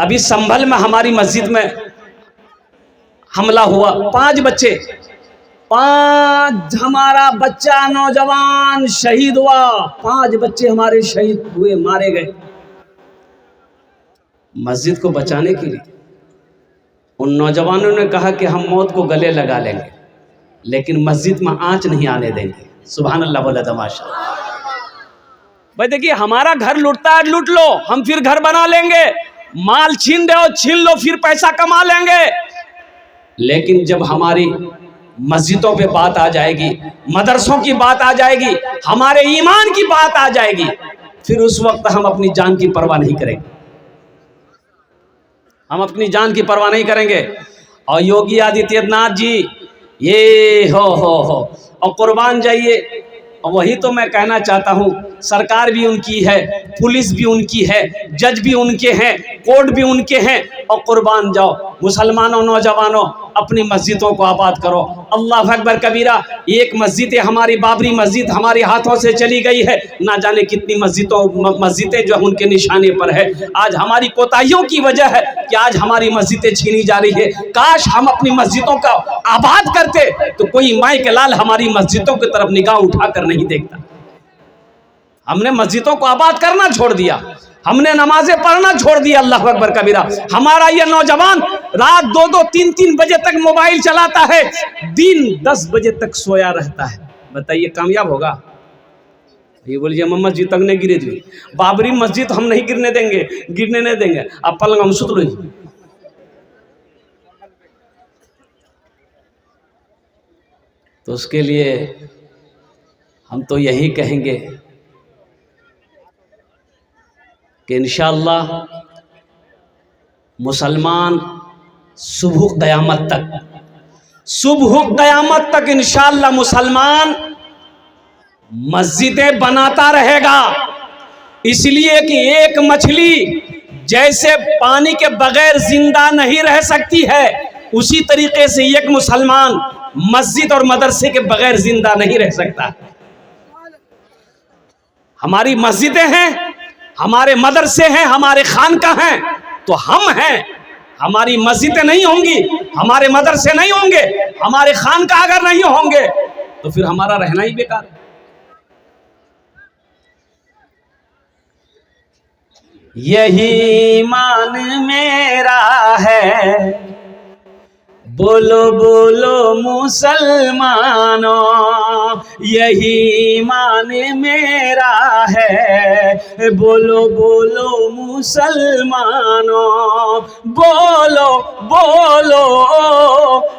अभी संभल में हमारी मस्जिद में हमला हुआ, 5 बच्चे, 5 हमारा बच्चा नौजवान शहीद हुआ, 5 बच्चे हमारे शहीद हुए, मारे गए। मस्जिद को बचाने के लिए उन नौजवानों ने कहा कि हम मौत को गले लगा लेंगे, लेकिन मस्जिद में आंच नहीं आने देंगे। सुभान अल्लाह बोला तमाशा। भाई देखिए, हमारा घर लूटता है, लूट लो, हम फिर घर बना लेंगे, माल छीन रहे हो छीन लो, फिर पैसा कमा लेंगे। लेकिन जब हमारी मस्जिदों पे बात आ जाएगी, मदरसों की बात आ जाएगी, हमारे ईमान की बात आ जाएगी, फिर उस वक्त हम अपनी जान की परवाह नहीं करेंगे, हम अपनी जान की परवाह नहीं करेंगे। और योगी आदित्यनाथ जी ये हो और कुर्बान जाइए। और वही तो मैं कहना चाहता हूँ, सरकार भी उनकी है, पुलिस भी उनकी है, जज भी उनके हैं, कोर्ट भी उनके हैं, और कुर्बान जाओ। मुसलमानों नौजवानों, अपनी मस्जिदों को आबाद करो। अल्लाह अकबर कबीरा। एक मस्जिद हमारी बाबरी मस्जिद हमारे हाथों से चली गई है, ना जाने कितनी मस्जिदें जो उनके निशाने पर है। आज हमारी कोताहियों की वजह है कि आज हमारी मस्जिदें छीनी जा रही है। काश हम अपनी मस्जिदों का आबाद करते तो कोई माई के लाल हमारी मस्जिदों की तरफ निगाह उठाकर नहीं देखता। हमने मस्जिदों को आबाद करना छोड़ दिया, हमने नमाजें पढ़ना छोड़ दिया। अल्लाह अकबर कबीरा। हमारा ये नौजवान रात 2-2, 3-3 बजे तक मोबाइल चलाता है, दिन 10 बजे तक सोया रहता है। बताइए कामयाब होगा? ये बोलिए मोहम्मद जी तक नहीं गिरे जी, बाबरी मस्जिद हम नहीं गिरने देंगे, गिरने नहीं देंगे। अब पलंग हम सुत लो। तो उसके लिए हम तो यही कहेंगे कि इंशाअल्लाह मुसलमान सुबह क़यामत तक इंशाअल्लाह मुसलमान मस्जिदें बनाता रहेगा। इसलिए कि एक मछली जैसे पानी के बगैर जिंदा नहीं रह सकती है, उसी तरीके से एक मुसलमान मस्जिद और मदरसे के बगैर जिंदा नहीं रह सकता। हमारी मस्जिदें हैं, हमारे मदरसे हैं, हमारे खानकाह हैं, तो हम हैं। हमारी मस्जिदें नहीं होंगी, हमारे मदरसे नहीं होंगे, हमारे खानकाह अगर नहीं होंगे तो फिर हमारा रहना ही बेकार है। यही ईमान मेरा है, बोलो बोलो मुसलमानों, यही ईमान मेरा है, बोलो बोलो मुसलमानों, बोलो बोलो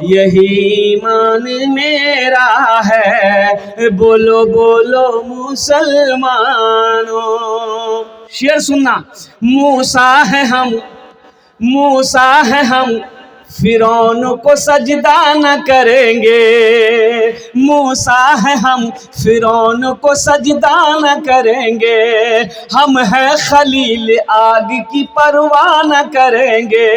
यही ईमान मेरा है, बोलो बोलो मुसलमानों। शेर सुनना। मूसा है हम फिरौन को सजदा न करेंगे, मूसा है हम फिरौन को सजदा न करेंगे, हम हैं खलील आग की परवाह न करेंगे,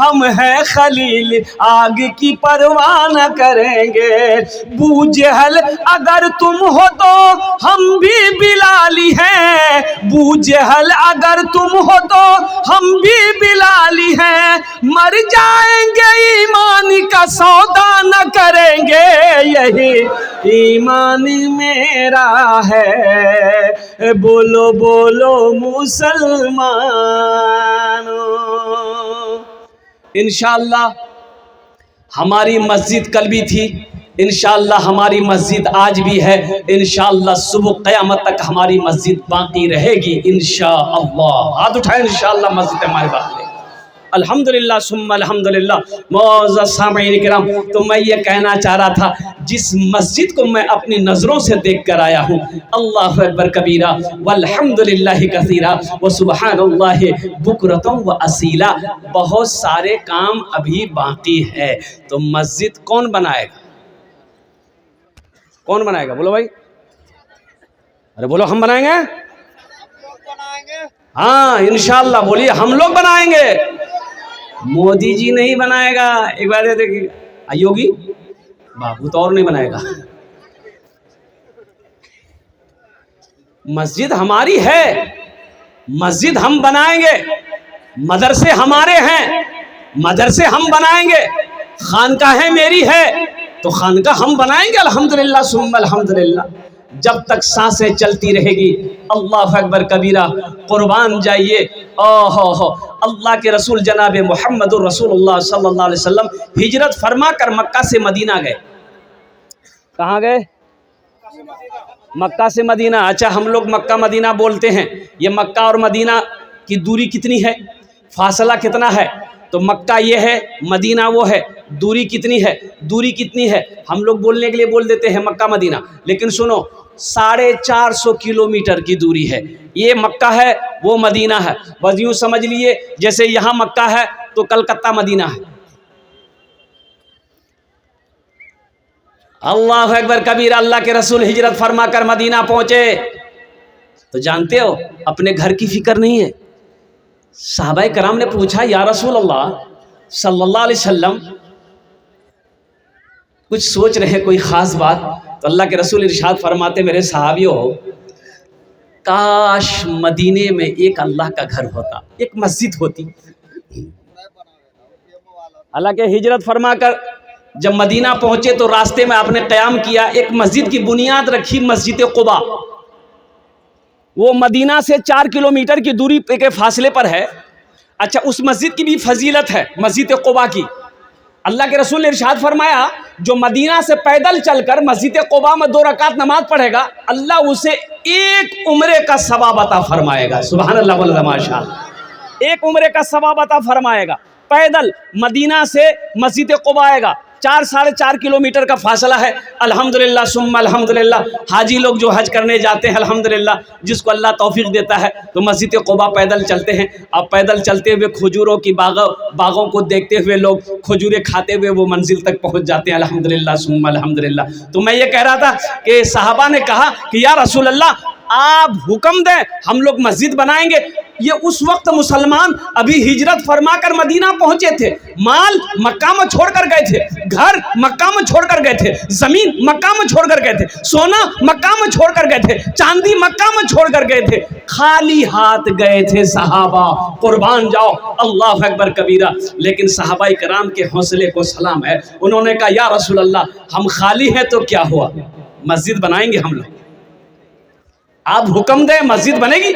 हम हैं खलील आग की परवाह न करेंगे। बू जहल अगर तुम हो तो हम भी बिलाली हैं, बू जहल अगर तुम हो तो हम भी बिलाली हैं, मर जाएंगे ईमान का सौदा न करेंगे, यही ईमान मेरा है, बोलो बोलो मुसलमानों। इंशाअल्लाह हमारी मस्जिद कल भी थी, इंशाअल्लाह हमारी मस्जिद आज भी है, इंशाअल्लाह सुबह क़यामत तक हमारी मस्जिद बाकी रहेगी इंशाअल्लाह। हाथ उठाएं इंशाअल्लाह मस्जिद हमारे बात ले। अल्हम्दुलिल्लाह सुम्मा अल्हम्दुलिल्लाह। मौअज़्ज़ज़ सामईन किराम, तो मैं ये कहना चाह रहा था, जिस मस्जिद को मैं अपनी नज़रों से देख कर आया हूँ, अल्लाहु अकबर कबीरा वल्हम्दुलिल्लाहि कसीरा व सुबहानल्लाहि बुकरतम व असीला। बहुत सारे काम अभी बाकी है, तो मस्जिद कौन बनाएगा? कौन बनाएगा? बोलो भाई, अरे बोलो हम बनाएंगे। हाँ इंशाअल्लाह बोलिए, हम लोग बनाएंगे, मोदी जी नहीं बनाएगा। एक बार ये देखिए, योगी बाबू तो और नहीं बनाएगा। मस्जिद हमारी है, मस्जिद हम बनाएंगे, मदरसे हमारे हैं, मदरसे हम बनाएंगे, खानकाहें मेरी है तो खानकाह हम बनाएंगे अल्हम्दुलिल्लाह सुम्मा अल्हम्दुलिल्लाह, जब तक सांसें चलती रहेगी। अल्लाह अकबर कबीरा, कुर्बान जाइए। ओहो, अल्लाह के रसूल जनाब मुहम्मदुर रसूलुल्लाह सल्लल्लाहु अलैहि वसल्लम हिजरत फरमा कर मक्का से मदीना गए। कहाँ गए? मक्का से मदीना। अच्छा, हम लोग मक्का मदीना बोलते हैं, ये मक्का और मदीना की दूरी कितनी है, फासला कितना है? तो मक्का ये है, मदीना वो है, दूरी कितनी है? दूरी कितनी है हम लोग बोलने के लिए बोल देते हैं मक्का मदीना, लेकिन सुनो 450 किलोमीटर की दूरी है। ये मक्का है, वो मदीना है। बस यूँ समझ लिए जैसे यहाँ मक्का है तो कलकत्ता मदीना है। अल्लाह अकबर कबीरा, अल्लाह के रसूल हिजरत फरमा कर मदीना पहुँचे तो जानते हो अपने घर की फिक्र नहीं है। सहाबाए कराम ने पूछा, या रसूल अल्लाह सल्लल्लाहु अलैहि वसल्लम, कुछ सोच रहे कोई ख़ास बात? तो अल्लाह के रसूल इरशाद फरमाते, मेरे सहाबियों, काश मदीने में एक अल्लाह का घर होता, एक मस्जिद होती। अल्लाह के हिजरत फरमा कर जब मदीना पहुँचे तो रास्ते में आपने क़याम किया, एक मस्जिद की बुनियाद रखी, मस्जिद क़ुबा। वो मदीना से 4 किलोमीटर की दूरी के फासले पर है। अच्छा, उस मस्जिद की भी फजीलत है, मस्जिद क़ुबा की। अल्लाह के रसूल ने इरशाद फरमाया, जो मदीना से पैदल चलकर मस्जिद क़ुबा में 2 रकात नमाज पढ़ेगा, अल्लाह उसे 1 उम्रे का सवाब अता फरमाएगा। सुभान अल्लाह वल्ला माशाअल्लाह, 1 उम्रे का सवाब अता फरमाएगा। पैदल मदीना से मस्जिद क़ुबा आएगा, 4-4.5 किलोमीटर का फासला है। अल्हम्दुलिल्लाह सुम्मा अल्हम्दुलिल्लाह, हाजी लोग जो हज करने जाते हैं अल्हम्दुलिल्लाह, जिसको अल्लाह तौफीक देता है तो मस्जिद क़ुबा पैदल चलते हैं। अब पैदल चलते हुए खजूरों की बागों को देखते हुए लोग खजूरें खाते हुए वो मंजिल तक पहुंच जाते हैं। अल्हम्दुलिल्लाह सुम्मा अल्हम्दुलिल्लाह। तो मैं ये कह रहा था कि सहाबा ने कहा कि या रसूल अल्लाह, आप हुक्म दें, हम लोग मस्जिद बनाएंगे। ये उस वक्त मुसलमान अभी हिजरत फरमा कर मदीना पहुंचे थे, माल मक्का में छोड़कर गए थे, घर मक्का में छोड़कर गए थे, जमीन मक्का में छोड़कर गए थे, सोना मक्का में छोड़कर गए थे, चांदी मक्का में छोड़कर गए थे, खाली हाथ गए थे सहाबा। कुर्बान जाओ, अल्लाह अकबर कबीरा। लेकिन सहाबाए कराम के हौसले को सलाम है। उन्होंने कहा, या रसूल अल्लाह, हम खाली हैं तो क्या हुआ, मस्जिद बनाएंगे हम लोग, आप हुक्म दें, मस्जिद बनेगी।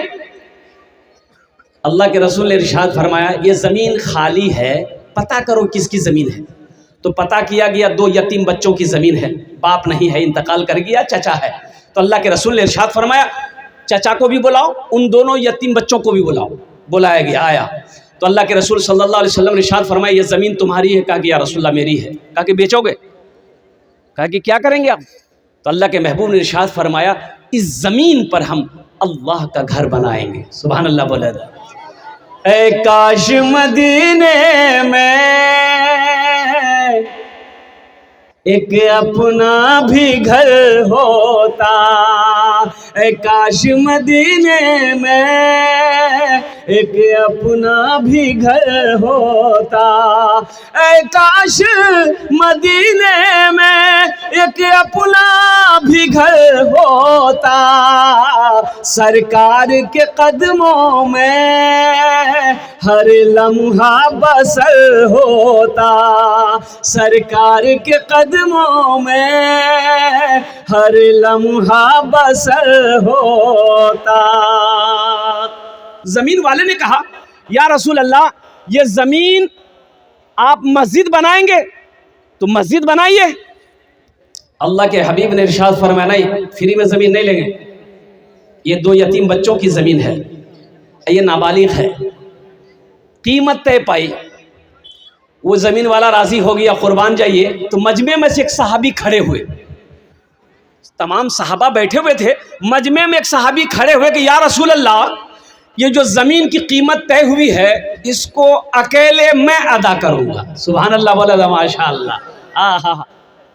अल्लाह के रसूल ने इरशाद फरमाया, ये ज़मीन खाली है, पता करो किसकी ज़मीन है। तो पता किया गया, 2 यतीम बच्चों की ज़मीन है, बाप नहीं है, इंतकाल कर गया, चचा है। तो अल्लाह के रसूल ने इरशाद फरमाया, चचा को भी बुलाओ, उन दोनों यतीम बच्चों को भी बुलाओ। बुलाया गया, आया तो अल्लाह के रसूल सल्लल्लाहु अलैहि वसल्लम ने इरशाद फरमाया, ये ज़मीन तुम्हारी है? कहा कि या रसूलल्लाह मेरी है। कहा कि बेचोगे? कहा कि क्या करेंगे आप? तो अल्लाह के महबूब ने इरशाद फरमाया, इस ज़मीन पर हम अल्लाह का घर बनाएंगे। सुभान अल्लाह बोला। ऐ काश मदीने में एक अपना भी घर होता, ऐ काश मदीने में एक अपना भी घर होता, ऐ काश मदीने में एक अपना भी घर होता, सरकार के कदमों में हर लम्हा बसर होता, सरकार के कदमों में हर लम्हा बसर होता। ज़मीन वाले ने कहा, या रसूल अल्लाह, ये ज़मीन आप मस्जिद बनाएंगे तो मस्जिद बनाइए। अल्लाह के हबीब ने इरशाद फरमाया, नहीं, फ्री में ज़मीन नहीं लेंगे, ये 2 यतीम बच्चों की ज़मीन है, ये नाबालिग है, कीमत तय पाई। वो ज़मीन वाला राज़ी हो गया, कुर्बान जाइए। तो मजमे में से एक सहाबी खड़े हुए, तमाम सहाबा बैठे हुए थे, मजमे में एक सहाबी खड़े हुए कि या रसूल अल्लाह, ये जो ज़मीन की कीमत तय हुई है, इसको अकेले मैं अदा करूँगा। सुभान अल्लाह वाला माशाअल्लाह। हाँ,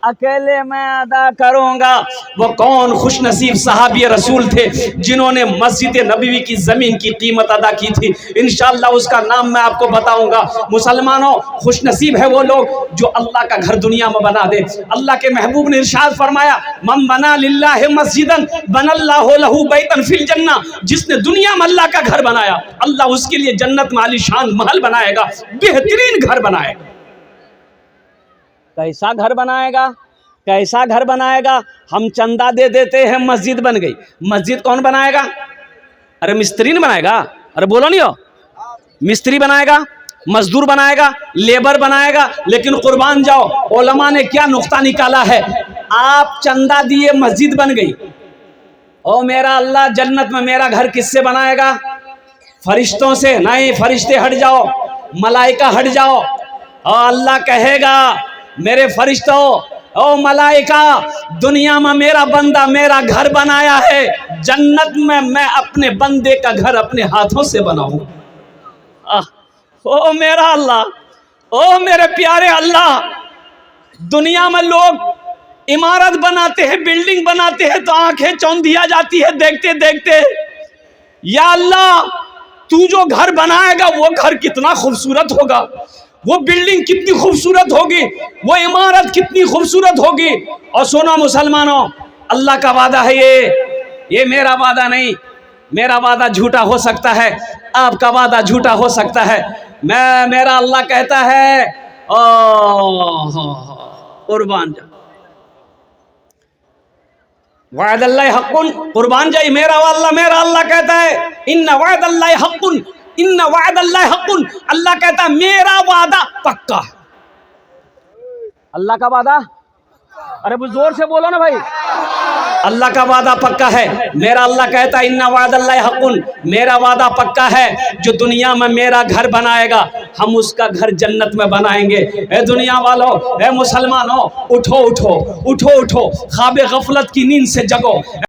अकेले मैं अदा करूंगा। वो कौन खुश नसीब सहाबी रसूल थे जिन्होंने मस्जिद नबवी की ज़मीन की कीमत अदा की थी। इंशाअल्लाह उसका नाम मैं आपको बताऊंगा। मुसलमानों, खुश नसीब है वो लोग जो अल्लाह का घर दुनिया में बना दे। अल्लाह के महबूब ने इरशाद फरमाया, मन बना लिल्लाहि मस्जिदन बनल्लाहु लहू बैतन फिल जन्ना। जिसने दुनिया में अल्लाह का घर बनाया, अल्लाह उसके लिए जन्नत में आलीशान महल बनाएगा, बेहतरीन घर बनाएगा। कैसा घर बनाएगा? कैसा घर बनाएगा? हम चंदा दे देते हैं, मस्जिद बन गई। मस्जिद कौन बनाएगा? अरे मिस्त्री नहीं बनाएगा। अरे बोलो नहीं हो, मिस्त्री बनाएगा, मजदूर बनाएगा, लेबर बनाएगा। लेकिन कुर्बान जाओ, उलमा ने क्या नुक्ता निकाला है, आप चंदा दिए मस्जिद बन गई। ओ मेरा अल्लाह, जन्नत में मेरा घर किससे बनाएगा? फरिश्तों से नहीं, फरिश्ते हट जाओ, मलाइका हट जाओ। और अल्लाह कहेगा, मेरे फरिश्तों, ओ मलाइका, दुनिया में मेरा बंदा मेरा घर बनाया है, जन्नत में मैं अपने बंदे का घर अपने हाथों से बनाऊं। ओ मेरा अल्लाह, ओ मेरे प्यारे अल्लाह, दुनिया में लोग इमारत बनाते हैं, बिल्डिंग बनाते हैं तो आंखें चौंधिया जाती है देखते देखते। या अल्लाह, तू जो घर बनाएगा वो घर कितना खूबसूरत होगा, वो बिल्डिंग कितनी खूबसूरत होगी, वो इमारत कितनी खूबसूरत होगी। और सुनो मुसलमानों, अल्लाह का वादा है ये मेरा वादा नहीं। मेरा वादा झूठा हो सकता है, आपका वादा झूठा हो सकता है। मेरा अल्लाह कहता है, कुर्बान जा, वादल्लाह हक़्क़ुन, कुर्बान जाई, मेरा अल्लाह कहता है, इन्ना वादल्लाह हक़्क़ुन, इन्ना वादल्लाह हक़्क़ुन। अल्लाह कहता है मेरा वादा पक्का है। अल्लाह का वादा, अरे वो जोर से बोलो ना भाई, अल्लाह का वादा पक्का है। मेरा अल्लाह कहता है इन्ना वादल्लाह हक़्क़ुन, मेरा वादा पक्का है। जो दुनिया में मेरा घर बनाएगा, हम उसका घर जन्नत में बनाएंगे। ए दुनिया वालों, ए मुसलमानों, उठो उठो उठो उठो, ख्वाब गफलत की नींद से जगो।